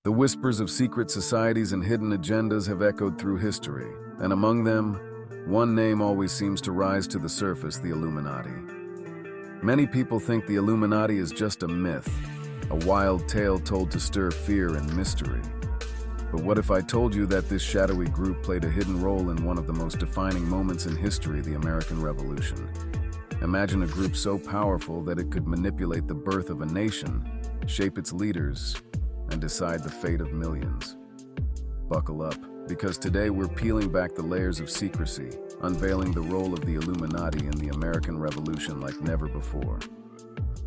The whispers of secret societies and hidden agendas have echoed through history, and among them, one name always seems to rise to the surface: the Illuminati. Many people think the Illuminati is just a myth, a wild tale told to stir fear and mystery. But what if I told you that this shadowy group played a hidden role in one of the most defining moments in history, the American Revolution? Imagine a group so powerful that it could manipulate the birth of a nation, shape its leaders, and decide the fate of millions. Buckle up, because today we're peeling back the layers of secrecy, unveiling the role of the Illuminati in the American Revolution like never before.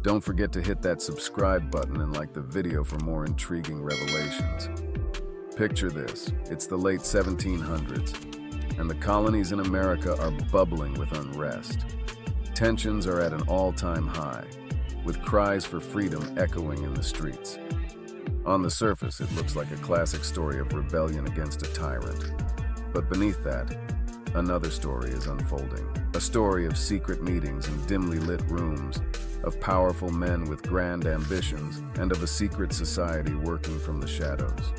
Don't forget to hit that subscribe button and like the video for more intriguing revelations. Picture this: it's the late 1700s, and the colonies in America are bubbling with unrest. Tensions are at an all-time high, with cries for freedom echoing in the streets. On the surface, it looks like a classic story of rebellion against a tyrant. But beneath that, another story is unfolding. A story of secret meetings in dimly lit rooms, of powerful men with grand ambitions, and of a secret society working from the shadows.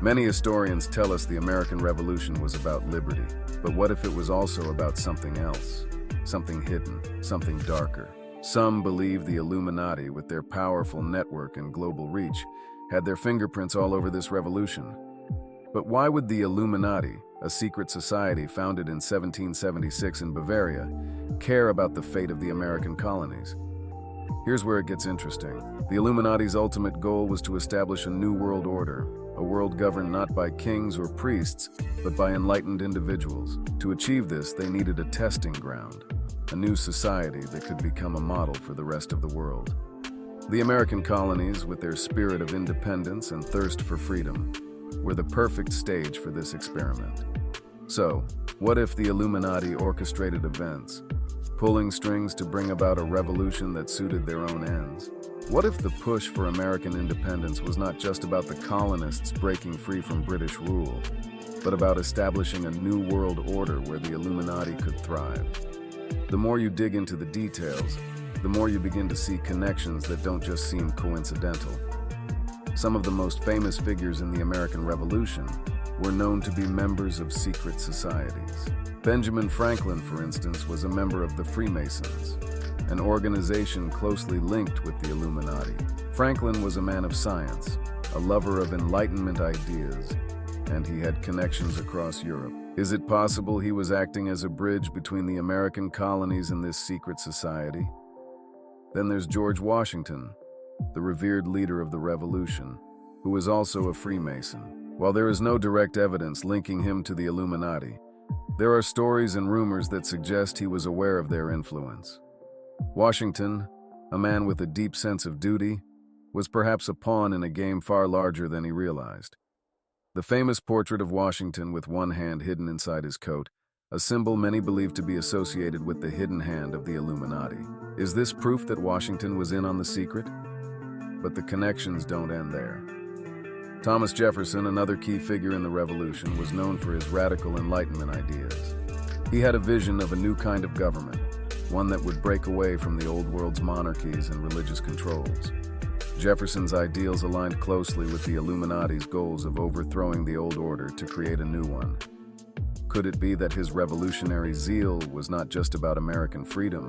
Many historians tell us the American Revolution was about liberty, but what if it was also about something else? Something hidden, something darker. Some believe the Illuminati, with their powerful network and global reach, had their fingerprints all over this revolution. But why would the Illuminati, a secret society founded in 1776 in Bavaria, care about the fate of the American colonies? Here's where it gets interesting. The Illuminati's ultimate goal was to establish a new world order, a world governed not by kings or priests, but by enlightened individuals. To achieve this, they needed a testing ground, a new society that could become a model for the rest of the world. The American colonies, with their spirit of independence and thirst for freedom, were the perfect stage for this experiment. So, what if the Illuminati orchestrated events, pulling strings to bring about a revolution that suited their own ends? What if the push for American independence was not just about the colonists breaking free from British rule, but about establishing a new world order where the Illuminati could thrive? The more you dig into the details, the more you begin to see connections that don't just seem coincidental. Some of the most famous figures in the American Revolution were known to be members of secret societies. Benjamin Franklin, for instance, was a member of the Freemasons, an organization closely linked with the Illuminati. Franklin was a man of science, a lover of Enlightenment ideas, and he had connections across Europe. Is it possible he was acting as a bridge between the American colonies and this secret society? Then there's George Washington, the revered leader of the Revolution, who was also a Freemason. While there is no direct evidence linking him to the Illuminati, there are stories and rumors that suggest he was aware of their influence. Washington, a man with a deep sense of duty, was perhaps a pawn in a game far larger than he realized. The famous portrait of Washington with one hand hidden inside his coat, a symbol many believe to be associated with the hidden hand of the Illuminati. Is this proof that Washington was in on the secret? But the connections don't end there. Thomas Jefferson, another key figure in the Revolution, was known for his radical Enlightenment ideas. He had a vision of a new kind of government, one that would break away from the old world's monarchies and religious controls. Jefferson's ideals aligned closely with the Illuminati's goals of overthrowing the old order to create a new one. Could it be that his revolutionary zeal was not just about American freedom,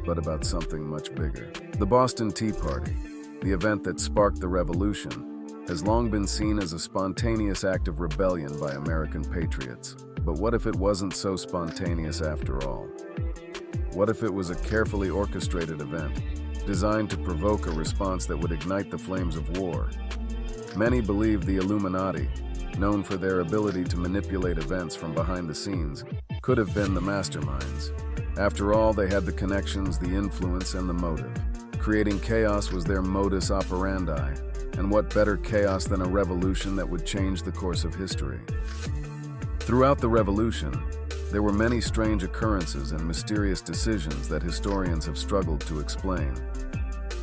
but about something much bigger? The Boston Tea Party, the event that sparked the revolution, has long been seen as a spontaneous act of rebellion by American patriots. But what if it wasn't so spontaneous after all? What if it was a carefully orchestrated event, designed to provoke a response that would ignite the flames of war? Many believe the Illuminati, known for their ability to manipulate events from behind the scenes, could have been the masterminds. After all, they had the connections, the influence, and the motive. Creating chaos was their modus operandi, and what better chaos than a revolution that would change the course of history? Throughout the revolution, there were many strange occurrences and mysterious decisions that historians have struggled to explain.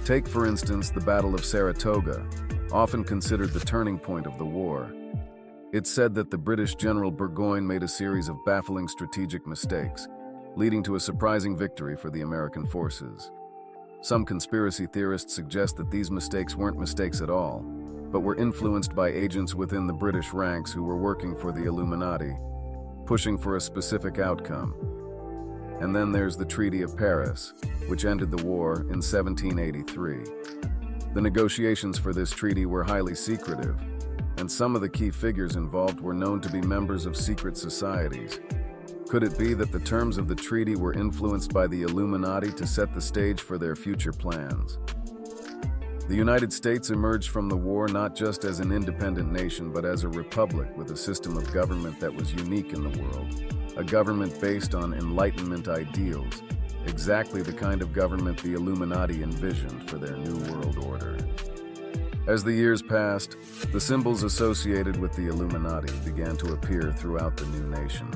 Take, for instance, the Battle of Saratoga, often considered the turning point of the war. It's said that the British General Burgoyne made a series of baffling strategic mistakes, leading to a surprising victory for the American forces. Some conspiracy theorists suggest that these mistakes weren't mistakes at all, but were influenced by agents within the British ranks who were working for the Illuminati, pushing for a specific outcome. And then there's the Treaty of Paris, which ended the war in 1783. The negotiations for this treaty were highly secretive, and some of the key figures involved were known to be members of secret societies. Could it be that the terms of the treaty were influenced by the Illuminati to set the stage for their future plans? The United States emerged from the war not just as an independent nation, but as a republic with a system of government that was unique in the world, a government based on Enlightenment ideals, exactly the kind of government the Illuminati envisioned for their New World Order. As the years passed, the symbols associated with the Illuminati began to appear throughout the new nation.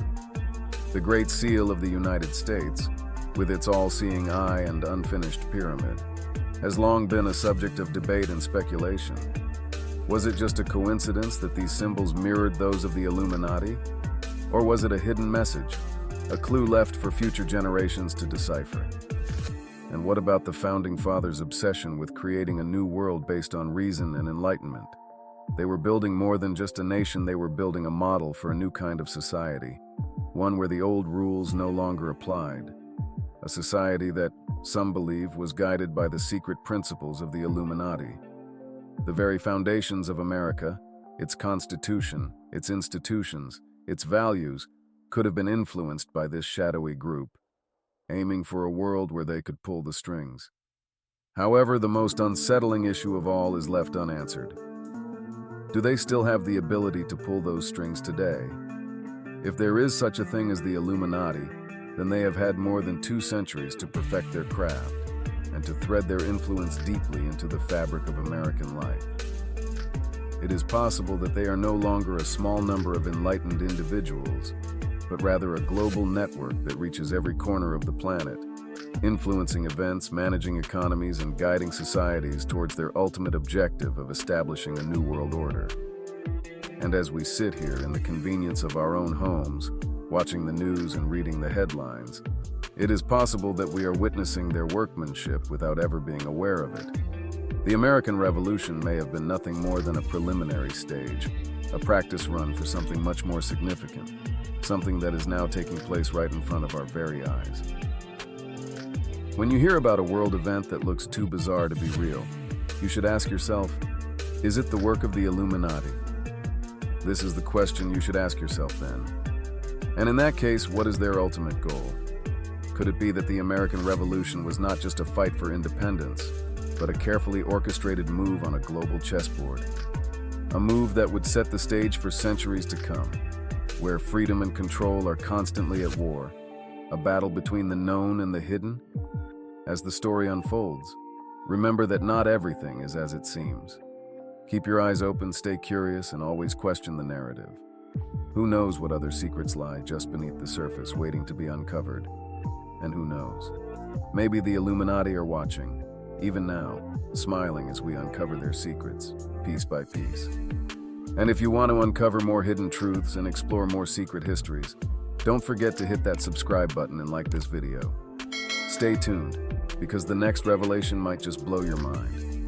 The Great Seal of the United States, with its all-seeing eye and unfinished pyramid, has long been a subject of debate and speculation. Was it just a coincidence that these symbols mirrored those of the Illuminati? Or was it a hidden message, a clue left for future generations to decipher? And what about the Founding Fathers' obsession with creating a new world based on reason and enlightenment? They were building more than just a nation, they were building a model for a new kind of society, one where the old rules no longer applied. A society that, some believe, was guided by the secret principles of the Illuminati. The very foundations of America, its constitution, its institutions, its values, could have been influenced by this shadowy group, aiming for a world where they could pull the strings. However, the most unsettling issue of all is left unanswered. Do they still have the ability to pull those strings today? If there is such a thing as the Illuminati, then they have had more than 2 centuries to perfect their craft and to thread their influence deeply into the fabric of American life. It is possible that they are no longer a small number of enlightened individuals, but rather a global network that reaches every corner of the planet, influencing events, managing economies, and guiding societies towards their ultimate objective of establishing a new world order. And as we sit here in the convenience of our own homes, watching the news and reading the headlines, it is possible that we are witnessing their workmanship without ever being aware of it. The American Revolution may have been nothing more than a preliminary stage, a practice run for something much more significant, something that is now taking place right in front of our very eyes. When you hear about a world event that looks too bizarre to be real, you should ask yourself, is it the work of the Illuminati? This is the question you should ask yourself then. And in that case, what is their ultimate goal? Could it be that the American Revolution was not just a fight for independence, but a carefully orchestrated move on a global chessboard? A move that would set the stage for centuries to come, where freedom and control are constantly at war, a battle between the known and the hidden? As the story unfolds, remember that not everything is as it seems. Keep your eyes open, stay curious, and always question the narrative. Who knows what other secrets lie just beneath the surface, waiting to be uncovered? And who knows? Maybe the Illuminati are watching, even now, smiling as we uncover their secrets, piece by piece. And if you want to uncover more hidden truths and explore more secret histories, don't forget to hit that subscribe button and like this video. Stay tuned, because the next revelation might just blow your mind.